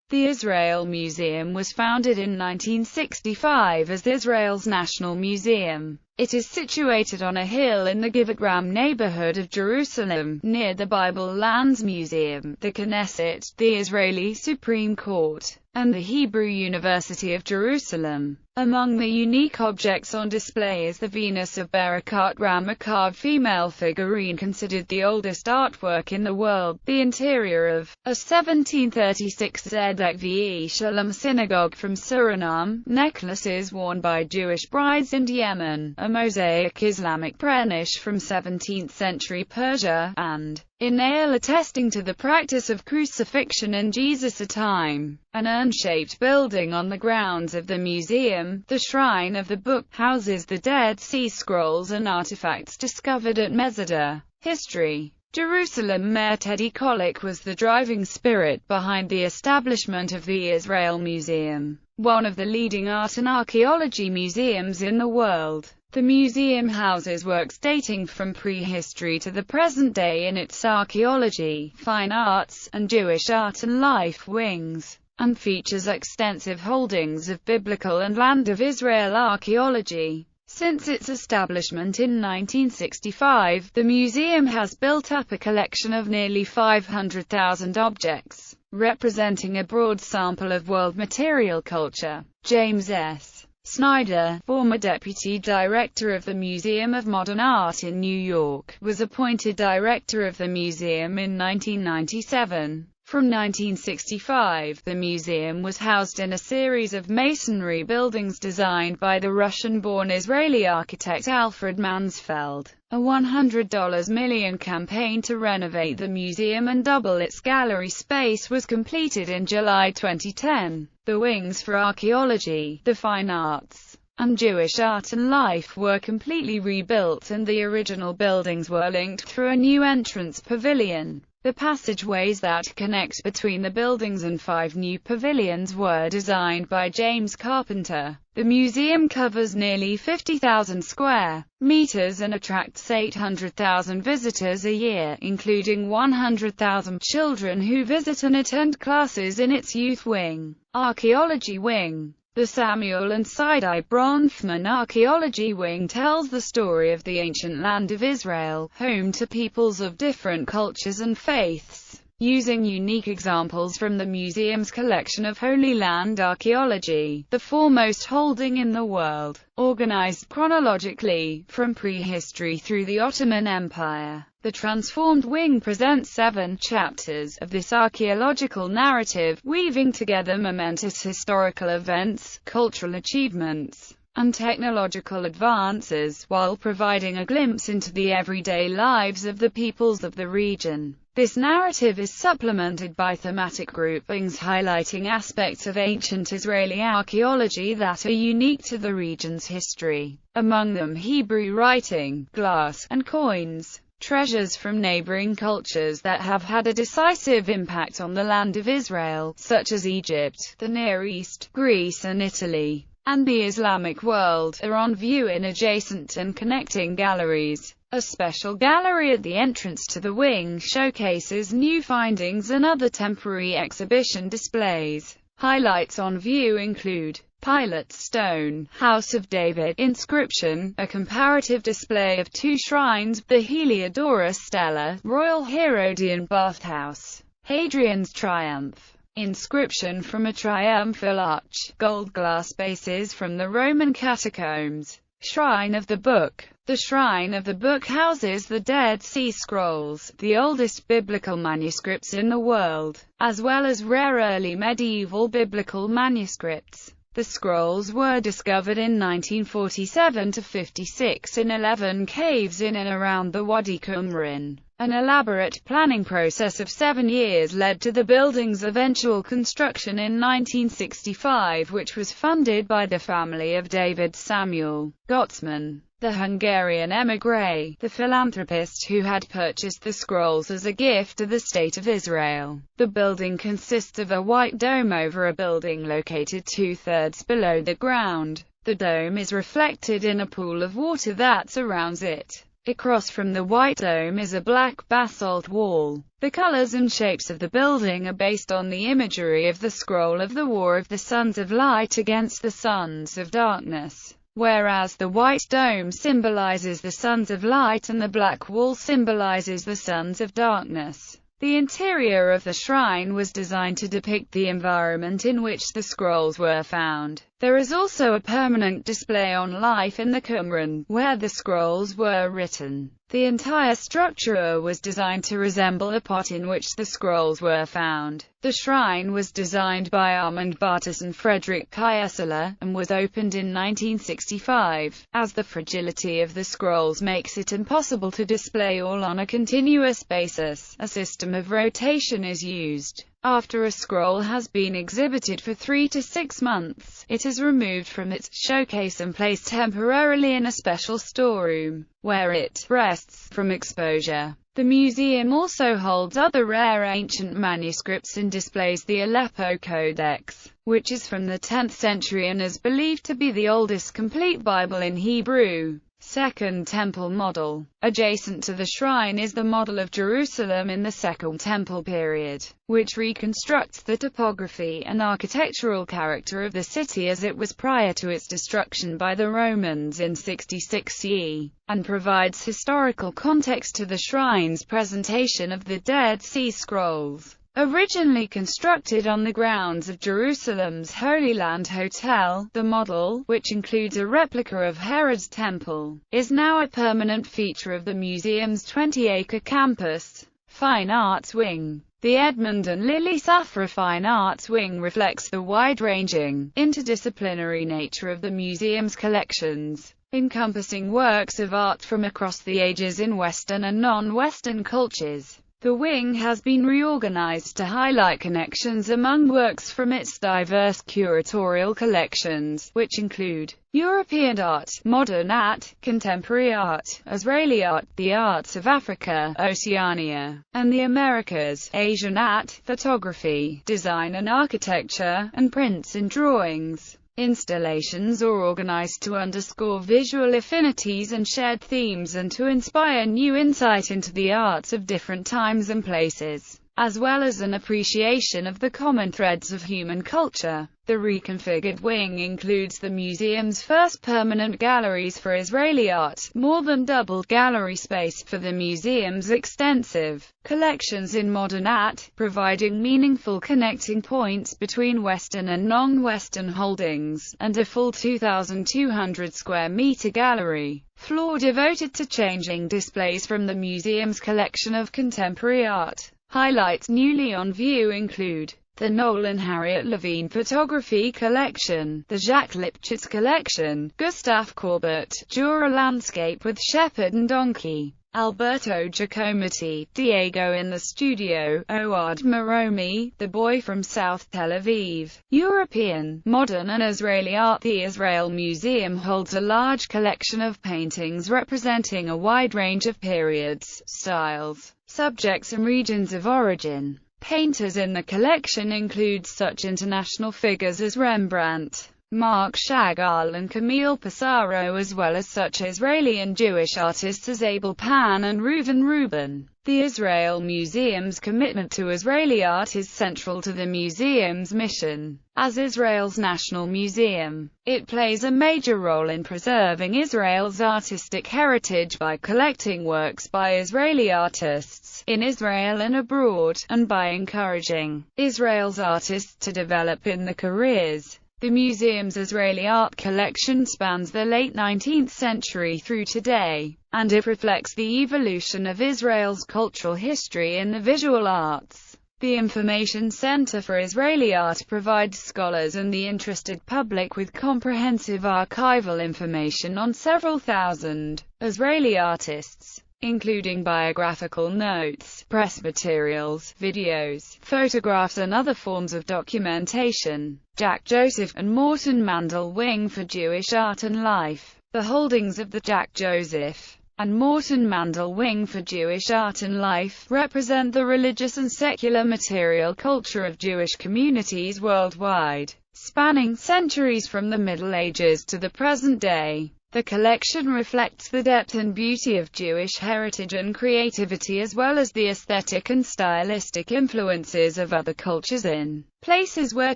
The Israel Museum was founded in 1965 as Israel's National Museum. It is situated on a hill in the Givat neighborhood of Jerusalem, near the Bible Lands Museum, the Knesset, the Israeli Supreme Court, and the Hebrew University of Jerusalem. Among the unique objects on display is the Venus of Berakat Ram, a carved female figurine considered the oldest artwork in the world, the interior of a 1736 Zedek Shalom synagogue from Suriname, necklaces worn by Jewish brides in Yemen, a mosaic Islamic prenish from 17th century Persia, and a nail attesting to the practice of crucifixion in Jesus' time. An urn-shaped building on the grounds of the museum, the Shrine of the Book, houses the Dead Sea Scrolls and artifacts discovered at Masada. History. Jerusalem Mayor Teddy Kollek was the driving spirit behind the establishment of the Israel Museum, one of the leading art and archaeology museums in the world. The museum houses works dating from prehistory to the present day in its archaeology, fine arts, and Jewish art and life wings, and features extensive holdings of biblical and Land of Israel archaeology. Since its establishment in 1965, the museum has built up a collection of nearly 500,000 objects, representing a broad sample of world material culture. James S. Snyder, former deputy director of the Museum of Modern Art in New York, was appointed director of the museum in 1997. From 1965, the museum was housed in a series of masonry buildings designed by the Russian-born Israeli architect Alfred Mansfeld. A $100 million campaign to renovate the museum and double its gallery space was completed in July 2010. The wings for archaeology, the fine arts, and Jewish art and life were completely rebuilt, and the original buildings were linked through a new entrance pavilion. The passageways that connect between the buildings and 5 new pavilions were designed by James Carpenter. The museum covers nearly 50,000 square meters and attracts 800,000 visitors a year, including 100,000 children who visit and attend classes in its youth wing. Archaeology Wing. The Samuel and Sidai Bronfman Archaeology Wing tells the story of the ancient land of Israel, home to peoples of different cultures and faiths, using unique examples from the museum's collection of Holy Land archaeology, the foremost holding in the world, organized chronologically, from prehistory through the Ottoman Empire. The transformed wing presents 7 chapters of this archaeological narrative, weaving together momentous historical events, cultural achievements, and technological advances, while providing a glimpse into the everyday lives of the peoples of the region. This narrative is supplemented by thematic groupings highlighting aspects of ancient Israeli archaeology that are unique to the region's history, among them Hebrew writing, glass, and coins. Treasures from neighboring cultures that have had a decisive impact on the land of Israel, such as Egypt, the Near East, Greece and Italy, and the Islamic world, are on view in adjacent and connecting galleries. A special gallery at the entrance to the wing showcases new findings and other temporary exhibition displays. Highlights on view include Pilate Stone, House of David inscription, a comparative display of 2 shrines, the Heliodorus Stela, Royal Herodian Bathhouse, Hadrian's Triumph, inscription from a triumphal arch, gold glass bases from the Roman catacombs, Shrine of the Book. The Shrine of the Book houses the Dead Sea Scrolls, the oldest biblical manuscripts in the world, as well as rare early medieval biblical manuscripts. The scrolls were discovered in 1947–56 in 11 caves in and around the Wadi Qumran. An elaborate planning process of 7 years led to the building's eventual construction in 1965, which was funded by the family of David Samuel Gottsman, the Hungarian émigré, the philanthropist who had purchased the scrolls as a gift to the State of Israel. The building consists of a white dome over a building located 2/3 below the ground. The dome is reflected in a pool of water that surrounds it. Across from the White Dome is a black basalt wall. The colors and shapes of the building are based on the imagery of the scroll of the War of the Sons of Light against the Sons of Darkness. Whereas the White Dome symbolizes the Sons of Light and the black wall symbolizes the Sons of Darkness. The interior of the shrine was designed to depict the environment in which the scrolls were found. There is also a permanent display on life in the Qumran, where the scrolls were written. The entire structure was designed to resemble a pot in which the scrolls were found. The shrine was designed by Armand Bartas and Frederick Kieseler, and was opened in 1965, as the fragility of the scrolls makes it impossible to display all on a continuous basis. A system of rotation is used. After a scroll has been exhibited for 3 to 6 months, it is removed from its showcase and placed temporarily in a special storeroom, where it rests from exposure. The museum also holds other rare ancient manuscripts and displays the Aleppo Codex, which is from the 10th century and is believed to be the oldest complete Bible in Hebrew. Second Temple model. Adjacent to the shrine is the model of Jerusalem in the Second Temple period, which reconstructs the topography and architectural character of the city as it was prior to its destruction by the Romans in 66 CE, and provides historical context to the shrine's presentation of the Dead Sea Scrolls. Originally constructed on the grounds of Jerusalem's Holy Land Hotel, the model, which includes a replica of Herod's temple, is now a permanent feature of the museum's 20-acre campus. Fine Arts Wing. The Edmund and Lily Safra Fine Arts Wing reflects the wide-ranging, interdisciplinary nature of the museum's collections, encompassing works of art from across the ages in Western and non-Western cultures. The wing has been reorganized to highlight connections among works from its diverse curatorial collections, which include European art, modern art, contemporary art, Israeli art, the arts of Africa, Oceania, and the Americas, Asian art, photography, design and architecture, and prints and drawings. Installations are organized to underscore visual affinities and shared themes and to inspire new insight into the arts of different times and places, as well as an appreciation of the common threads of human culture. The Reconfigured Wing includes the museum's first permanent galleries for Israeli art, more than doubled gallery space for the museum's extensive collections in modern art, providing meaningful connecting points between Western and non-Western holdings, and a full 2,200 square meter gallery floor devoted to changing displays from the museum's collection of contemporary art. Highlights newly on view include the Noel and Harriet Levine Photography Collection, the Jacques Lipchitz Collection, Gustave Courbet, Jura Landscape with Shepherd and Donkey, Alberto Giacometti, Diego in the Studio, Oad Maromi, The Boy from South Tel Aviv. European, modern and Israeli art. The Israel Museum holds a large collection of paintings representing a wide range of periods, styles, subjects and regions of origin. Painters in the collection include such international figures as Rembrandt, Marc Chagall and Camille Pissarro, as well as such Israeli and Jewish artists as Abel Pan and Reuven Rubin. The Israel Museum's commitment to Israeli art is central to the museum's mission. As Israel's national museum, it plays a major role in preserving Israel's artistic heritage by collecting works by Israeli artists in Israel and abroad, and by encouraging Israel's artists to develop in their careers. The museum's Israeli art collection spans the late 19th century through today, and it reflects the evolution of Israel's cultural history in the visual arts. The Information Center for Israeli Art provides scholars and the interested public with comprehensive archival information on several thousand Israeli artists, including biographical notes, press materials, videos, photographs and other forms of documentation. Jack Joseph and Morton Mandel Wing for Jewish Art and Life. The holdings of the Jack Joseph and Morton Mandel Wing for Jewish Art and Life represent the religious and secular material culture of Jewish communities worldwide, spanning centuries from the Middle Ages to the present day. The collection reflects the depth and beauty of Jewish heritage and creativity, as well as the aesthetic and stylistic influences of other cultures in places where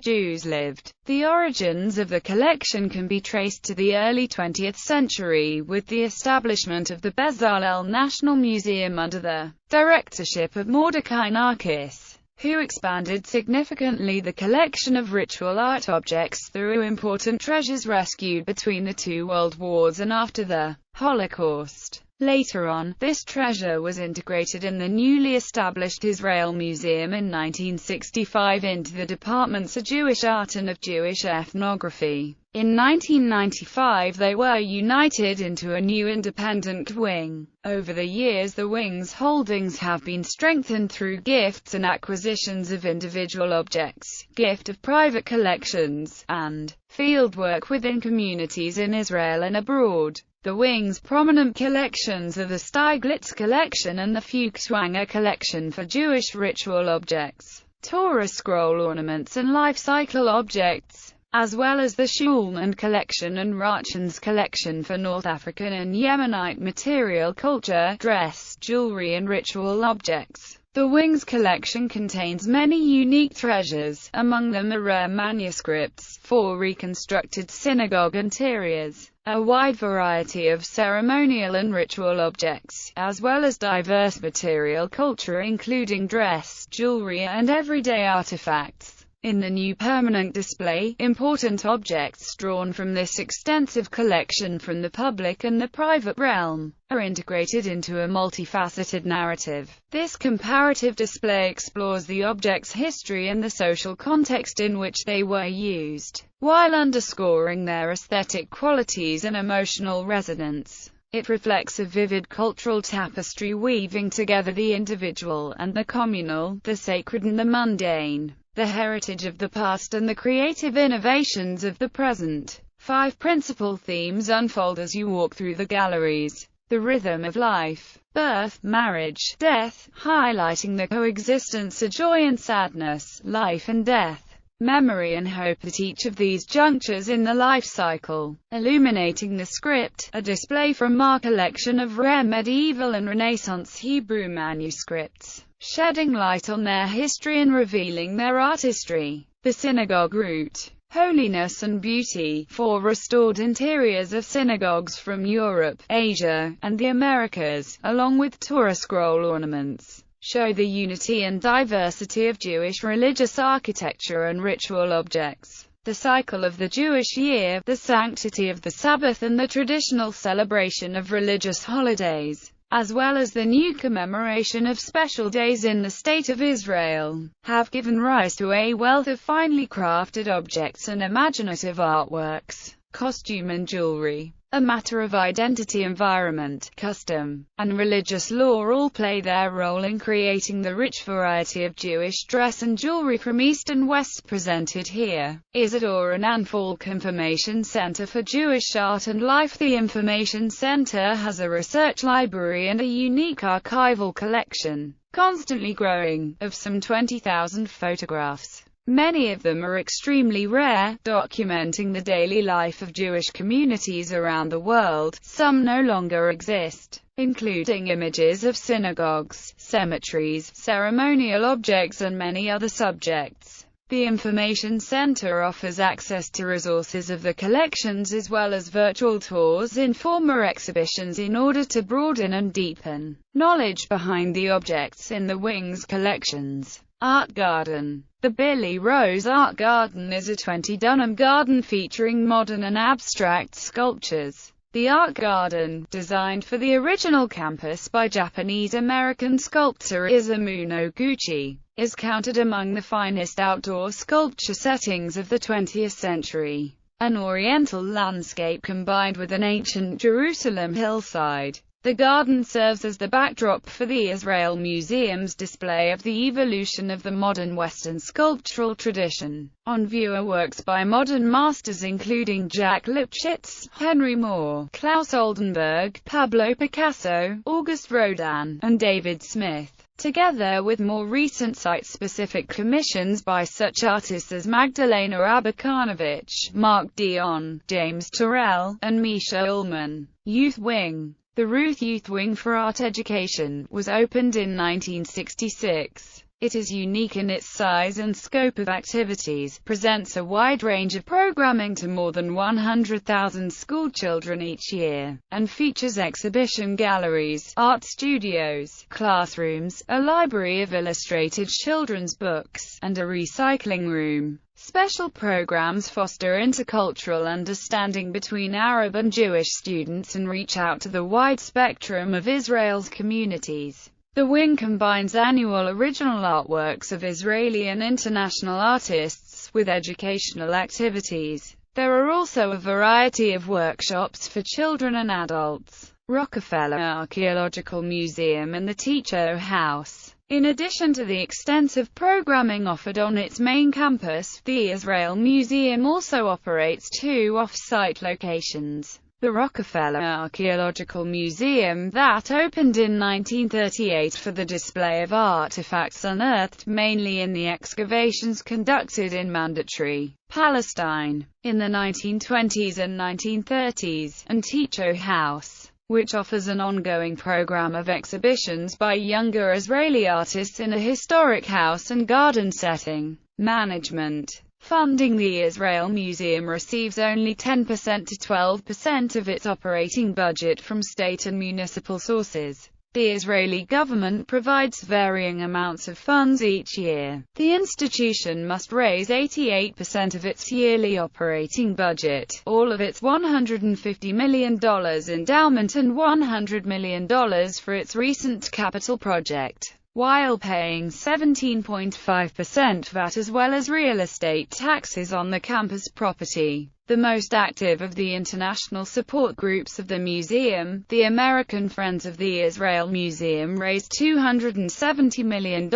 Jews lived. The origins of the collection can be traced to the early 20th century, with the establishment of the Bezalel National Museum under the directorship of Mordecai Narkis, who expanded significantly the collection of ritual art objects through important treasures rescued between the two world wars and after the Holocaust. Later on, this treasure was integrated in the newly established Israel Museum in 1965 into the departments of Jewish art and of Jewish ethnography. In 1995 they were united into a new independent wing. Over the years the wing's holdings have been strengthened through gifts and acquisitions of individual objects, gift of private collections, and fieldwork within communities in Israel and abroad. The wing's prominent collections are the Steiglitz collection and the Feuchtwanger collection for Jewish ritual objects, Torah scroll ornaments and life cycle objects, as well as the Schulman collection and Rachan's collection for North African and Yemenite material culture, dress, jewelry and ritual objects. The wing's collection contains many unique treasures, among them are rare manuscripts, 4 reconstructed synagogue interiors, a wide variety of ceremonial and ritual objects, as well as diverse material culture including dress, jewelry and everyday artifacts. In the new permanent display, important objects drawn from this extensive collection from the public and the private realm are integrated into a multifaceted narrative. This comparative display explores the object's history and the social context in which they were used, while underscoring their aesthetic qualities and emotional resonance. It reflects a vivid cultural tapestry weaving together the individual and the communal, the sacred and the mundane, the heritage of the past and the creative innovations of the present. 5 principal themes unfold as you walk through the galleries. The rhythm of life, birth, marriage, death, highlighting the coexistence of joy and sadness, life and death, memory and hope at each of these junctures in the life cycle. Illuminating the script, a display from our collection of rare medieval and Renaissance Hebrew manuscripts, shedding light on their history and revealing their artistry. The synagogue route, holiness and beauty, 4 restored interiors of synagogues from Europe, Asia, and the Americas, along with Torah scroll ornaments, show the unity and diversity of Jewish religious architecture and ritual objects. The cycle of the Jewish year, the sanctity of the Sabbath and the traditional celebration of religious holidays, as well as the new commemoration of special days in the State of Israel, have given rise to a wealth of finely crafted objects and imaginative artworks. Costume and jewelry, a matter of identity, environment, custom, and religious law all play their role in creating the rich variety of Jewish dress and jewelry from East and West presented here. Isidore and Anne Falk Information Center for Jewish Art and Life. The Information Center has a research library and a unique archival collection, constantly growing, of some 20,000 photographs. Many of them are extremely rare, documenting the daily life of Jewish communities around the world. Some no longer exist, including images of synagogues, cemeteries, ceremonial objects and many other subjects. The Information Center offers access to resources of the collections as well as virtual tours in former exhibitions in order to broaden and deepen knowledge behind the objects in the wing's collections. Art Garden. The Billy Rose Art Garden is a 20-dunham garden featuring modern and abstract sculptures. The Art Garden, designed for the original campus by Japanese-American sculptor Isamu Noguchi, is counted among the finest outdoor sculpture settings of the 20th century. An oriental landscape combined with an ancient Jerusalem hillside. The garden serves as the backdrop for the Israel Museum's display of the evolution of the modern Western sculptural tradition. On view are works by modern masters including Jack Lipchitz, Henry Moore, Klaus Oldenburg, Pablo Picasso, Auguste Rodin, and David Smith. together with more recent site-specific commissions by such artists as Magdalena Aberkanovich, Mark Dion, James Turrell, and Misha Ullman. Youth Wing. The Ruth Youth Wing for Art Education was opened in 1966. It is unique in its size and scope of activities, presents a wide range of programming to more than 100,000 school children each year, and features exhibition galleries, art studios, classrooms, a library of illustrated children's books, and a recycling room. Special programs foster intercultural understanding between Arab and Jewish students and reach out to the wide spectrum of Israel's communities. The wing combines annual original artworks of Israeli and international artists with educational activities. There are also a variety of workshops for children and adults. Rockefeller Archaeological Museum and the Teacher House. In addition to the extensive programming offered on its main campus, the Israel Museum also operates two off-site locations. The Rockefeller Archaeological Museum, that opened in 1938 for the display of artifacts unearthed mainly in the excavations conducted in Mandatory Palestine in the 1920s and 1930s, and Teacher House, which offers an ongoing program of exhibitions by younger Israeli artists in a historic house and garden setting. Management. Funding. The Israel Museum receives only 10% to 12% of its operating budget from state and municipal sources. The Israeli government provides varying amounts of funds each year. The institution must raise 88% of its yearly operating budget, all of its $150 million endowment and $100 million for its recent capital project, while paying 17.5% VAT as well as real estate taxes on the campus property. The most active of the international support groups of the museum, the American Friends of the Israel Museum, raised $270 million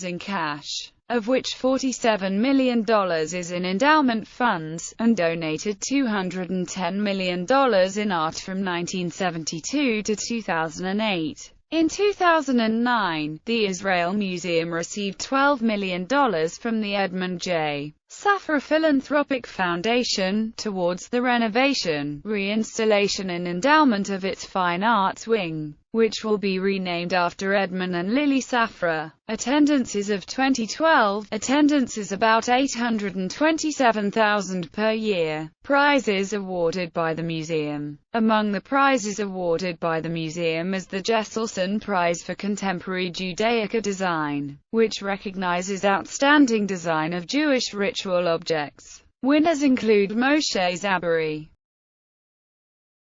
in cash, of which $47 million is in endowment funds, and donated $210 million in art from 1972 to 2008. In 2009, the Israel Museum received $12 million from the Edmund J. Safra Philanthropic Foundation, towards the renovation, reinstallation and endowment of its Fine Arts Wing, which will be renamed after Edmund and Lily Safra. Attendances of 2012. Attendance is about 827,000 per year. Prizes awarded by the museum. Among the prizes awarded by the museum is the Jesselson Prize for Contemporary Judaica Design, which recognizes outstanding design of Jewish ritual objects. Winners include Moshe Zabari,